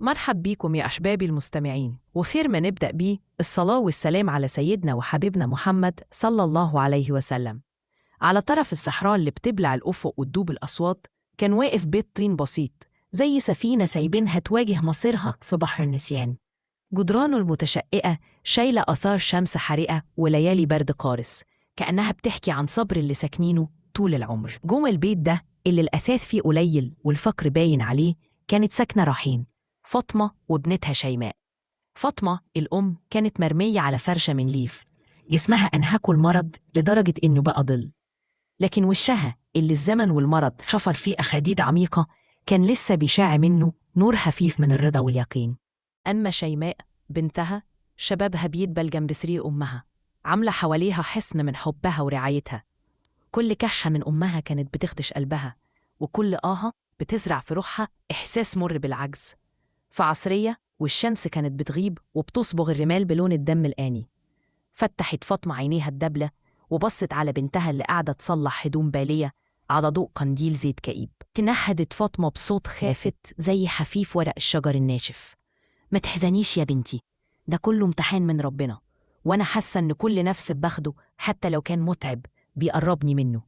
مرحب بيكم يا أحبابي المستمعين، وخير ما نبدأ بيه الصلاة والسلام على سيدنا وحبيبنا محمد صلى الله عليه وسلم. على طرف الصحراء اللي بتبلع الأفق وتدوب الأصوات كان واقف بيت طين بسيط زي سفينة سايبينها تواجه مصيرها في بحر النسيان. جدرانه المتشققة شايلة آثار شمس حارقة وليالي برد قارس، كأنها بتحكي عن صبر اللي ساكنينه طول العمر. جوه البيت ده اللي الأثاث فيه قليل والفقر باين عليه كانت ساكنة رحيم، فاطمة وابنتها شيماء. فاطمة الأم كانت مرمية على فرشة من ليف، جسمها أنهكه المرض لدرجة إنه بقى ظل، لكن وشها اللي الزمن والمرض حفر فيه أخاديد عميقة كان لسه بيشاع منه نور خفيف من الرضا واليقين. أما شيماء بنتها شبابها بيدبل جنب سرير أمها، عاملة حواليها حصن من حبها ورعايتها. كل كحشة من أمها كانت بتخدش قلبها، وكل بتزرع في روحها إحساس مر بالعجز. في عصرية والشمس كانت بتغيب وبتصبغ الرمال بلون الدم الآني، فتحت فاطمة عينيها الدبلة وبصت على بنتها اللي قاعدة تصلح هدوم بالية على ضوء قنديل زيت كئيب. تنهدت فاطمة بصوت خافت زي حفيف ورق الشجر الناشف: ما تحزنيش يا بنتي، ده كله امتحان من ربنا، وأنا حاسة إن كل نفس باخده حتى لو كان متعب بيقربني منه.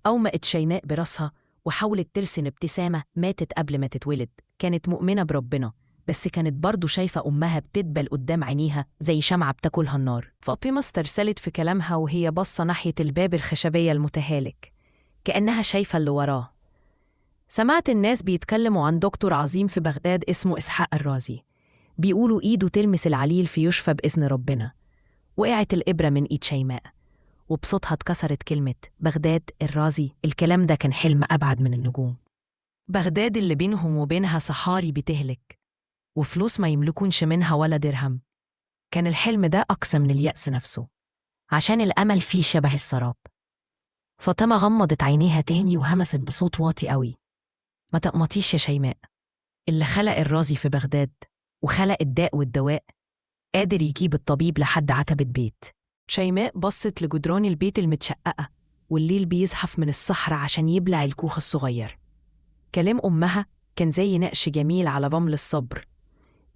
أومأت شيماء براسها وحاولت ترسم ابتسامة ماتت قبل ما تتولد. كانت مؤمنة بربنا، بس كانت برضو شايفة أمها بتدبل قدام عينيها زي شمعة بتاكلها النار. فاطمة استرسلت في كلامها وهي باصة ناحية الباب الخشبية المتهالك، كأنها شايفة اللي وراه. سمعت الناس بيتكلموا عن دكتور عظيم في بغداد اسمه إسحاق الرازي، بيقولوا إيده تلمس العليل فيشفى بإذن ربنا. وقعت الإبرة من إيد شيماء وبصوتها اتكسرت كلمة بغداد الرازي. الكلام ده كان حلم أبعد من النجوم. بغداد اللي بينهم وبينها صحاري بتهلك وفلوس ما يملكونش منها ولا درهم. كان الحلم ده أقسى من اليأس نفسه، عشان الأمل فيه شبه السراب. فاطمة غمضت عينيها تاني وهمست بصوت واطي قوي: ما تقمطيش يا شيماء، اللي خلق الرازي في بغداد وخلق الداء والدواء قادر يجيب الطبيب لحد عتبة بيت. شيماء بصت لجدران البيت المتشققة والليل بيزحف من الصحراء عشان يبلع الكوخ الصغير. كلام أمها كان زي نقش جميل على رمل الصبر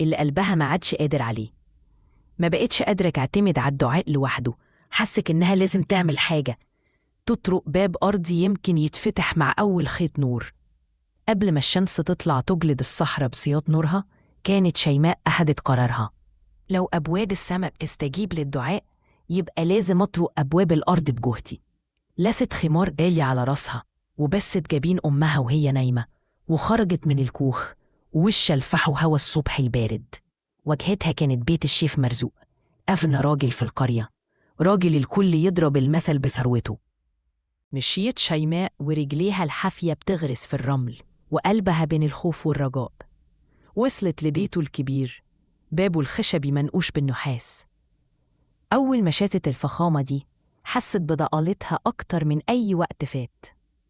اللي قلبها ما عادش قادر عليه. ما بقتش قادرة تعتمد على الدعاء لوحده، حسك إنها لازم تعمل حاجة، تطرق باب أرضي يمكن يتفتح مع أول خيط نور. قبل ما الشمس تطلع تجلد الصحراء بسياط نورها، كانت شيماء أخدت قرارها: لو أبواب السماء بتستجيب للدعاء يبقى لازم أطرق أبواب الأرض بجهدي. لست خمار غالي على راسها وبست جبين أمها وهي نايمة، وخرجت من الكوخ ووش الفحو هوا الصبح البارد. وجهتها كانت بيت الشيخ مرزوق، أغنى راجل في القرية، راجل الكل يضرب المثل بثروته. مشيت شيماء ورجليها الحافية بتغرس في الرمل وقلبها بين الخوف والرجاء. وصلت لبيته الكبير، بابه الخشبي منقوش بالنحاس. أول ما شافت الفخامة دي حست بضئالتها أكتر من أي وقت فات.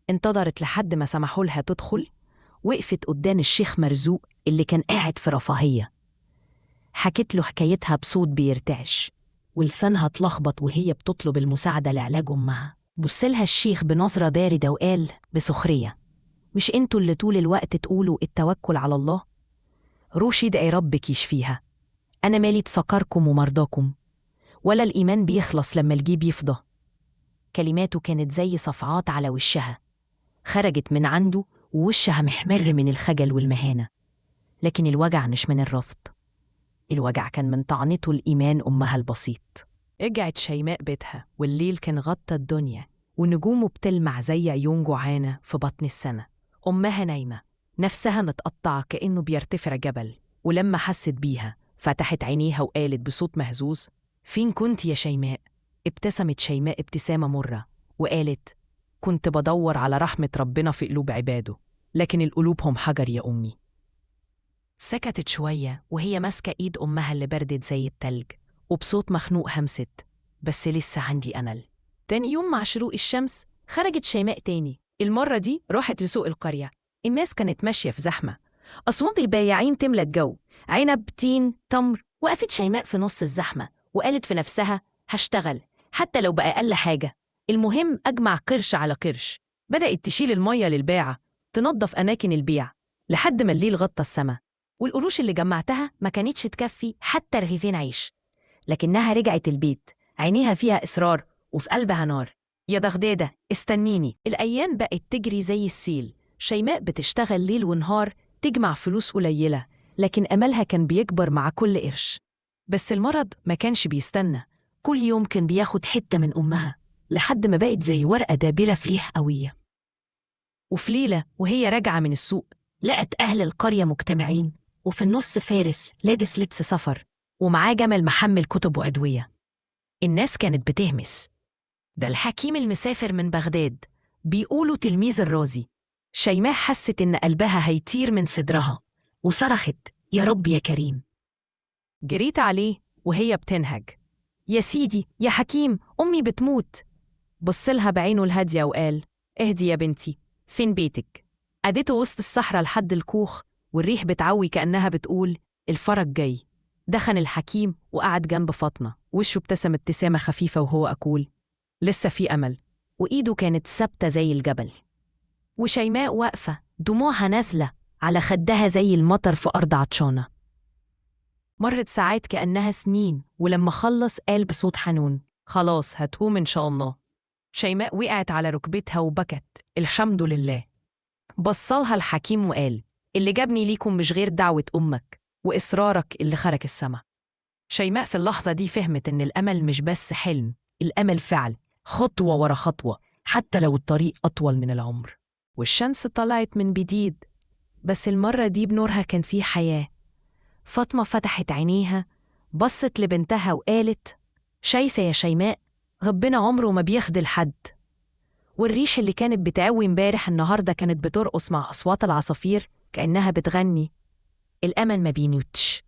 انتظرت لحد ما سمحولها تدخل، وقفت قدام الشيخ مرزوق اللي كان قاعد في رفاهية. حكت له حكايتها بصوت بيرتعش ولسانها اتلخبط وهي بتطلب المساعدة لعلاج أمها. بصلها الشيخ بنظرة باردة وقال بسخرية: مش انتوا اللي طول الوقت تقولوا التوكل على الله؟ روشي ادعي ربك يشفيها، أنا مالي تفكركم ومرضاكم، ولا الإيمان بيخلص لما الجيب يفضى. كلماته كانت زي صفعات على وشها، خرجت من عنده ووشها محمر من الخجل والمهانة. لكن الوجع مش من الرفض، الوجع كان من طعنته الإيمان أمها البسيط. رجعت شيماء بيتها والليل كان غطى الدنيا ونجومه بتلمع زي عيون جوعانة في بطن السنة. أمها نايمة، نفسها متقطعة كأنه بيرتفع جبل، ولما حست بيها فتحت عينيها وقالت بصوت مهزوز: فين كنت يا شيماء؟ ابتسمت شيماء ابتسامة مرة وقالت: كنت بدور على رحمة ربنا في قلوب عباده، لكن القلوب هم حجر يا أمي. سكتت شوية وهي ماسكة إيد أمها اللي بردت زي التلج، وبصوت مخنوق همست: بس لسه عندي أمل. تاني يوم مع شروق الشمس خرجت شيماء تاني، المرة دي راحت لسوق القرية. الناس كانت ماشية في زحمة، أصوات البياعين تملى الجو، عنب، تين، تمر. وقفت شيماء في نص الزحمة وقالت في نفسها: هشتغل حتى لو بأقل حاجة، المهم أجمع قرش على قرش. بدأت تشيل المية للباعة، تنظف أماكن البيع، لحد ما الليل غطى السما. والقروش اللي جمعتها ما كانتش تكفي حتى رغيفين عيش. لكنها رجعت البيت عينيها فيها إصرار وفي قلبها نار. يا دغدادة استنيني. الأيام بقت تجري زي السيل. شيماء بتشتغل ليل ونهار تجمع فلوس قليلة، لكن أملها كان بيكبر مع كل قرش. بس المرض ما كانش بيستنى، كل يوم كان بياخد حتة من أمها لحد ما بقت زي ورقة دابلة في ريح قوية. وفي ليلة وهي راجعة من السوق لقت أهل القرية مجتمعين، وفي النص فارس لابس لبس سفر ومعاه جمل محمل كتب وأدوية. الناس كانت بتهمس، ده الحكيم المسافر من بغداد، بيقولوا تلميذ الرازي. شيماء حست إن قلبها هيطير من صدرها وصرخت يا رب يا كريم. جريت عليه وهي بتنهج، يا سيدي يا حكيم أمي بتموت. بصلها بعينه الهادية وقال اهدي يا بنتي، فين بيتك؟ أديته وسط الصحراء لحد الكوخ والريح بتعوي كأنها بتقول الفرج جاي. دخن الحكيم وقعد جنب فاطمة، وشه ابتسم ابتسامة خفيفة وهو أقول لسه في أمل. وإيده كانت ثابتة زي الجبل. وشيماء واقفة دموعها نازلة على خدها زي المطر في أرض عطشانة. مرت ساعات كأنها سنين، ولما خلص قال بصوت حنون خلاص هتقوم إن شاء الله. شيماء وقعت على ركبتها وبكت الحمد لله. بصلها الحكيم وقال اللي جابني ليكم مش غير دعوة أمك وإصرارك اللي خرج السما. شيماء في اللحظة دي فهمت إن الأمل مش بس حلم، الأمل فعل، خطوة ورا خطوة حتى لو الطريق أطول من العمر. والشمس طلعت من جديد، بس المرة دي بنورها كان فيه حياة. فاطمة فتحت عينيها، بصت لبنتها وقالت شايفة يا شيماء، ربنا عمره ما بيخذل حد. والريش اللي كانت بتعوي امبارح النهاردة كانت بترقص مع أصوات العصافير كأنها بتغني الأمل ما بينوتش.